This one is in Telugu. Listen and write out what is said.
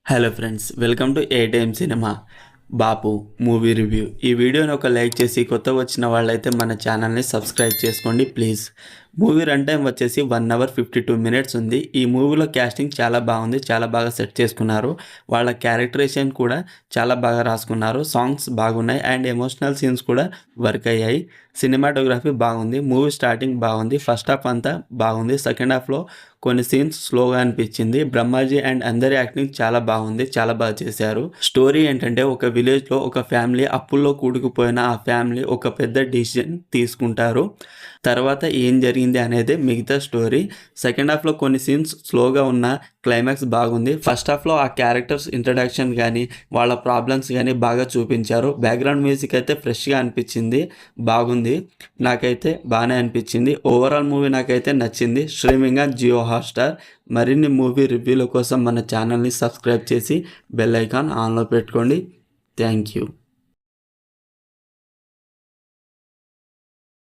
Hello friends, welcome to A time cinema. Bapu movie review. ఈ వీడియోని ఒక లైక్ చేసి కొత్త వచ్చిన వాళ్ళైతే మన ఛానల్ని సబ్స్క్రైబ్ చేసుకోండి ప్లీజ్. మూవీ రన్ టైం వచ్చేసి 1 అవర్ 52 మినిట్స్ ఉంది. ఈ మూవీలో క్యాస్టింగ్ చాలా బాగుంది, చాలా బాగా సెట్ చేసుకున్నారు. వాళ్ళ క్యారెక్టరేషన్ కూడా చాలా బాగా రాసుకున్నారు. సాంగ్స్ బాగున్నాయి అండ్ ఎమోషనల్ సీన్స్ కూడా వర్క్ అయ్యాయి. సినిమాటోగ్రఫీ బాగుంది. మూవీ స్టార్టింగ్ బాగుంది, ఫస్ట్ హాఫ్ అంతా బాగుంది. సెకండ్ హాఫ్లో కొన్ని సీన్స్ స్లోగా అనిపించింది. బ్రహ్మాజీ అండ్ అందరి యాక్టింగ్ చాలా బాగుంది, చాలా బాగా చేశారు. స్టోరీ ఏంటంటే, ఒక విలేజ్లో ఒక ఫ్యామిలీ అప్పుల్లో కూడుకుపోయిన ఆ ఫ్యామిలీ ఒక పెద్ద డిసిజన్ తీసుకుంటారు. తర్వాత ఏం జరిగింది అనేది మిగతా స్టోరీ. సెకండ్ హాఫ్లో కొన్ని సీన్స్ స్లోగా ఉన్న క్లైమాక్స్ బాగుంది. ఫస్ట్ హాఫ్లో ఆ క్యారెక్టర్స్ ఇంట్రడక్షన్ కానీ వాళ్ళ ప్రాబ్లమ్స్ కానీ బాగా చూపించారు. బ్యాక్గ్రౌండ్ మ్యూజిక్ అయితే ఫ్రెష్గా అనిపించింది, బాగుంది. నాకైతే బాగానే అనిపించింది. ఓవరాల్ మూవీ నాకైతే నచ్చింది. Streaming on Jio Hotstar. మరిన్ని మూవీ రివ్యూల కోసం మన ఛానల్ని సబ్స్క్రైబ్ చేసి బెల్ ఐకాన్ ఆన్లో పెట్టుకోండి. Thank you.